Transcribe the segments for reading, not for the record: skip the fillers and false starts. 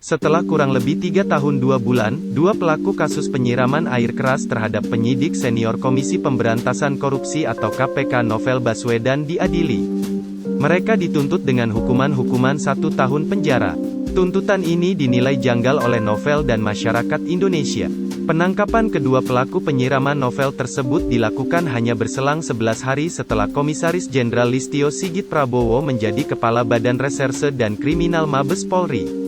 Setelah kurang lebih 3 tahun 2 bulan, dua pelaku kasus penyiraman air keras terhadap penyidik senior Komisi Pemberantasan Korupsi atau KPK Novel Baswedan diadili. Mereka dituntut dengan hukuman 1 tahun penjara. Tuntutan ini dinilai janggal oleh Novel dan masyarakat Indonesia. Penangkapan kedua pelaku penyiraman Novel tersebut dilakukan hanya berselang 11 hari setelah Komisaris Jenderal Listio Sigit Prabowo menjadi Kepala Badan Reserse dan Kriminal Mabes Polri.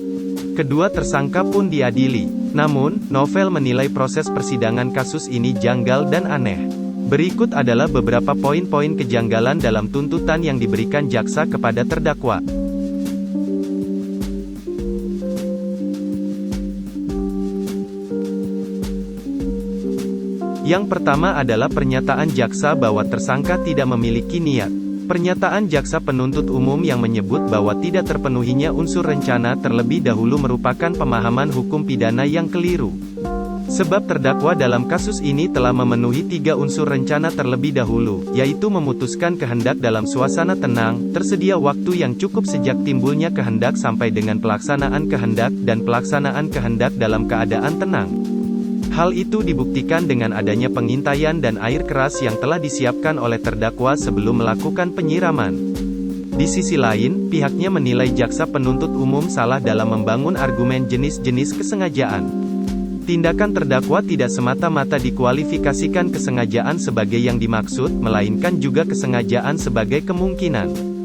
Kedua tersangka pun diadili. Namun, Novel menilai proses persidangan kasus ini janggal dan aneh. Berikut adalah beberapa poin-poin kejanggalan dalam tuntutan yang diberikan jaksa kepada terdakwa. Yang pertama adalah pernyataan jaksa bahwa tersangka tidak memiliki niat. Pernyataan jaksa penuntut umum yang menyebut bahwa tidak terpenuhinya unsur rencana terlebih dahulu merupakan pemahaman hukum pidana yang keliru. Sebab terdakwa dalam kasus ini telah memenuhi 3 unsur rencana terlebih dahulu, yaitu memutuskan kehendak dalam suasana tenang, tersedia waktu yang cukup sejak timbulnya kehendak sampai dengan pelaksanaan kehendak, dan pelaksanaan kehendak dalam keadaan tenang. Hal itu dibuktikan dengan adanya pengintaian dan air keras yang telah disiapkan oleh terdakwa sebelum melakukan penyiraman. Di sisi lain, pihaknya menilai jaksa penuntut umum salah dalam membangun argumen jenis-jenis kesengajaan. Tindakan terdakwa tidak semata-mata dikualifikasikan kesengajaan sebagai yang dimaksud, melainkan juga kesengajaan sebagai kemungkinan.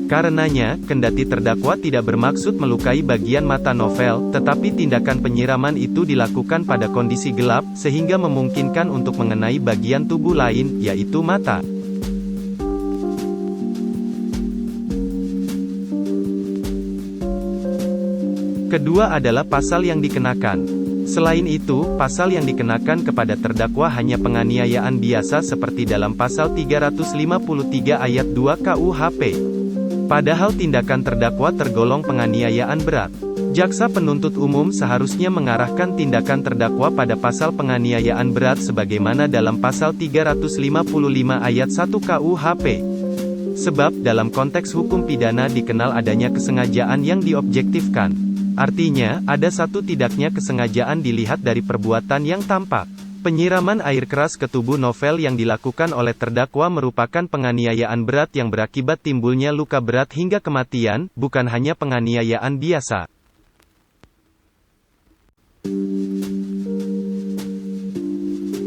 Karenanya, kendati terdakwa tidak bermaksud melukai bagian mata Novel, tetapi tindakan penyiraman itu dilakukan pada kondisi gelap, sehingga memungkinkan untuk mengenai bagian tubuh lain, yaitu mata. Kedua adalah pasal yang dikenakan. Selain itu, pasal yang dikenakan kepada terdakwa hanya penganiayaan biasa seperti dalam pasal 353 ayat 2 KUHP. Padahal tindakan terdakwa tergolong penganiayaan berat. Jaksa penuntut umum seharusnya mengarahkan tindakan terdakwa pada pasal penganiayaan berat sebagaimana dalam pasal 355 ayat 1 KUHP. Sebab, dalam konteks hukum pidana dikenal adanya kesengajaan yang diobjektifkan. Artinya, ada satu tidaknya kesengajaan dilihat dari perbuatan yang tampak. Penyiraman air keras ke tubuh Novel yang dilakukan oleh terdakwa merupakan penganiayaan berat yang berakibat timbulnya luka berat hingga kematian, bukan hanya penganiayaan biasa.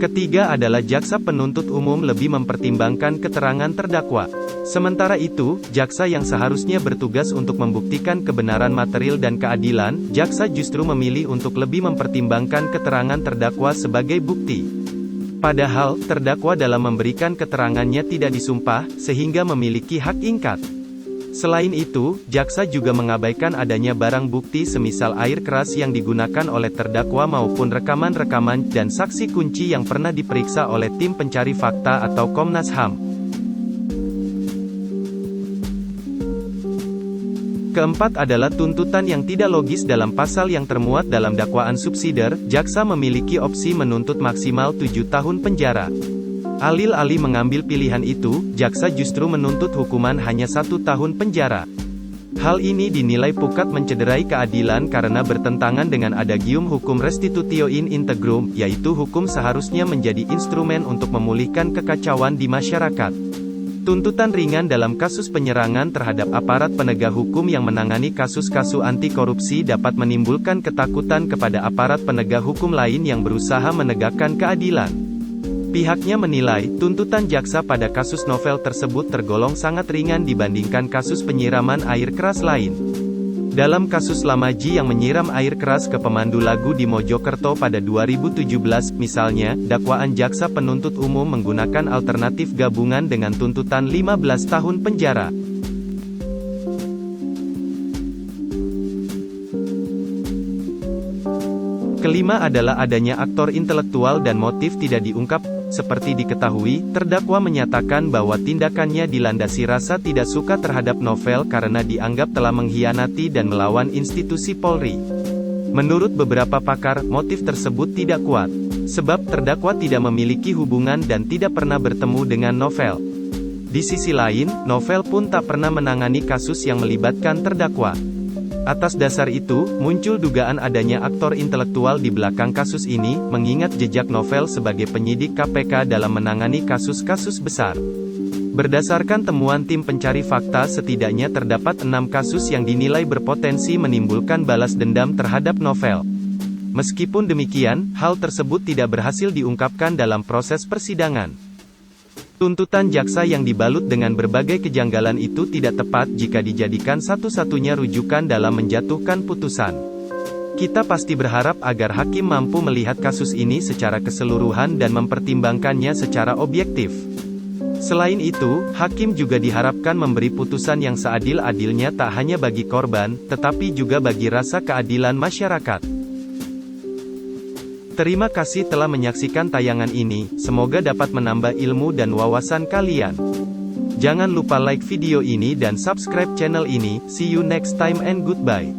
Ketiga adalah jaksa penuntut umum lebih mempertimbangkan keterangan terdakwa. Sementara itu, jaksa yang seharusnya bertugas untuk membuktikan kebenaran material dan keadilan, jaksa justru memilih untuk lebih mempertimbangkan keterangan terdakwa sebagai bukti. Padahal, terdakwa dalam memberikan keterangannya tidak disumpah, sehingga memiliki hak ingkar. Selain itu, jaksa juga mengabaikan adanya barang bukti semisal air keras yang digunakan oleh terdakwa maupun rekaman-rekaman dan saksi kunci yang pernah diperiksa oleh tim pencari fakta atau Komnas HAM. Keempat adalah tuntutan yang tidak logis dalam pasal yang termuat dalam dakwaan subsidiar. Jaksa memiliki opsi menuntut maksimal 7 tahun penjara. Alih-alih mengambil pilihan itu, jaksa justru menuntut hukuman hanya 1 tahun penjara. Hal ini dinilai pukat mencederai keadilan karena bertentangan dengan adagium hukum restitutio in integrum, yaitu hukum seharusnya menjadi instrumen untuk memulihkan kekacauan di masyarakat. Tuntutan ringan dalam kasus penyerangan terhadap aparat penegak hukum yang menangani kasus-kasus anti korupsi dapat menimbulkan ketakutan kepada aparat penegak hukum lain yang berusaha menegakkan keadilan. Pihaknya menilai, tuntutan jaksa pada kasus Novel tersebut tergolong sangat ringan dibandingkan kasus penyiraman air keras lain. Dalam kasus Lamaji yang menyiram air keras ke pemandu lagu di Mojokerto pada 2017, misalnya, dakwaan jaksa penuntut umum menggunakan alternatif gabungan dengan tuntutan 15 tahun penjara. Kelima adalah adanya aktor intelektual dan motif tidak diungkap. Seperti diketahui, terdakwa menyatakan bahwa tindakannya dilandasi rasa tidak suka terhadap Novel karena dianggap telah mengkhianati dan melawan institusi Polri. Menurut beberapa pakar, motif tersebut tidak kuat. Sebab terdakwa tidak memiliki hubungan dan tidak pernah bertemu dengan Novel. Di sisi lain, Novel pun tak pernah menangani kasus yang melibatkan terdakwa. Atas dasar itu, muncul dugaan adanya aktor intelektual di belakang kasus ini, mengingat jejak novel sebagai penyidik KPK dalam menangani kasus-kasus besar. Berdasarkan temuan tim pencari fakta, setidaknya terdapat 6 kasus yang dinilai berpotensi menimbulkan balas dendam terhadap novel. Meskipun demikian, hal tersebut tidak berhasil diungkapkan dalam proses persidangan. Tuntutan jaksa yang dibalut dengan berbagai kejanggalan itu tidak tepat jika dijadikan satu-satunya rujukan dalam menjatuhkan putusan. Kita pasti berharap agar hakim mampu melihat kasus ini secara keseluruhan dan mempertimbangkannya secara objektif. Selain itu, hakim juga diharapkan memberi putusan yang seadil-adilnya tak hanya bagi korban, tetapi juga bagi rasa keadilan masyarakat. Terima kasih telah menyaksikan tayangan ini, semoga dapat menambah ilmu dan wawasan kalian. Jangan lupa like video ini dan subscribe channel ini, see you next time and goodbye.